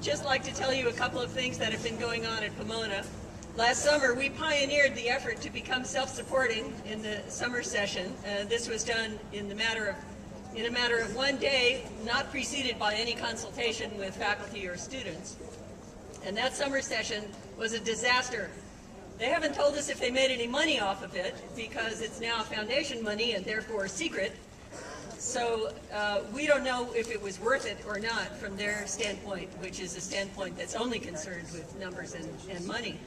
just like to tell you a couple of things that have been going on at Pomona. Last summer, we pioneered the effort to become self-supporting in the summer session. This was done in a matter of one day, not preceded by any consultation with faculty or students. And that summer session was a disaster. They haven't told us if they made any money off of it, because it's now foundation money and therefore secret. So we don't know if it was worth it or not from their standpoint, which is a standpoint that's only concerned with numbers and money.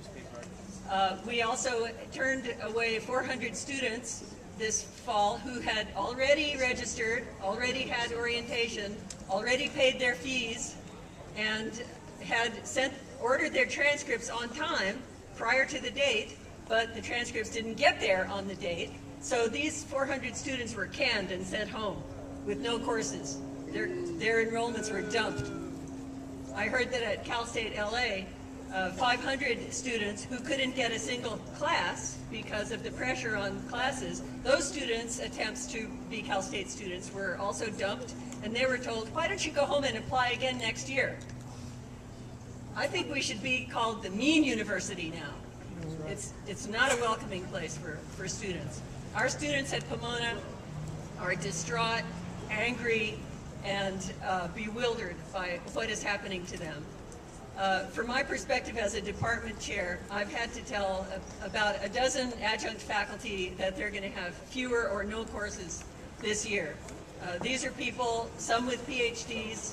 We also turned away 400 students this fall who had already registered, already had orientation, already paid their fees, and had ordered their transcripts on time prior to the date, but the transcripts didn't get there on the date. So these 400 students were canned and sent home with no courses. Their enrollments were dumped. I heard that at Cal State LA, 500 students who couldn't get a single class because of the pressure on classes, those students' attempts to be Cal State students were also dumped, and they were told, why don't you go home and apply again next year? I think we should be called the mean university now. It's not a welcoming place for students. Our students at Pomona are distraught, angry, and bewildered by what is happening to them. From my perspective as a department chair, I've had to tell about a dozen adjunct faculty that they're going to have fewer or no courses this year. These are people, some with PhDs,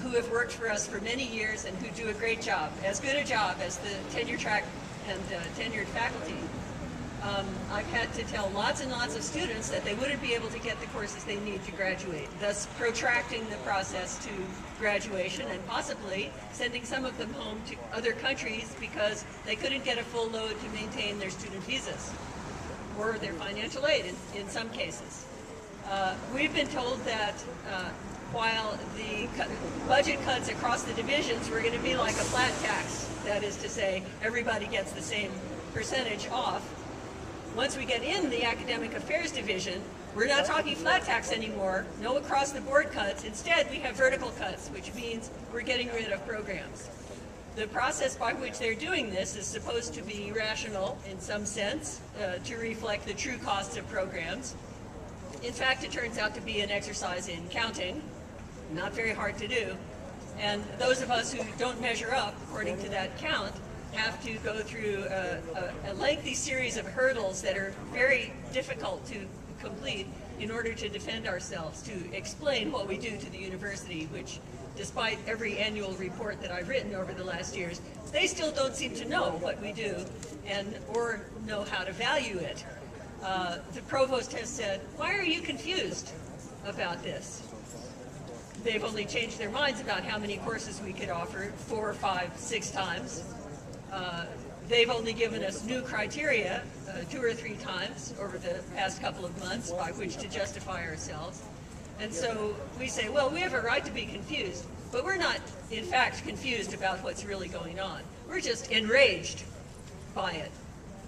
who have worked for us for many years and who do a great job, as good a job as the tenure track and tenured faculty. I've had to tell lots and lots of students that they wouldn't be able to get the courses they need to graduate, thus protracting the process to graduation and possibly sending some of them home to other countries because they couldn't get a full load to maintain their student visas or their financial aid in some cases. We've been told that while the budget cuts across the divisions were going to be like a flat tax, that is to say, everybody gets the same percentage off. Once we get in the academic affairs division, we're not talking flat tax anymore, no across-the-board cuts. Instead, we have vertical cuts, which means we're getting rid of programs. The process by which they're doing this is supposed to be rational in some sense, to reflect the true costs of programs. In fact, it turns out to be an exercise in counting, not very hard to do. And those of us who don't measure up according to that count have to go through a lengthy series of hurdles that are very difficult to complete in order to defend ourselves, to explain what we do to the university, which, despite every annual report that I've written over the last years, they still don't seem to know what we do or know how to value it. The provost has said, why are you confused about this? They've only changed their minds about how many courses we could offer 4, 5, 6 times. They've only given us new criteria 2 or 3 times over the past couple of months by which to justify ourselves. And so we say, well, we have a right to be confused, but we're not, in fact, confused about what's really going on. We're just enraged by it.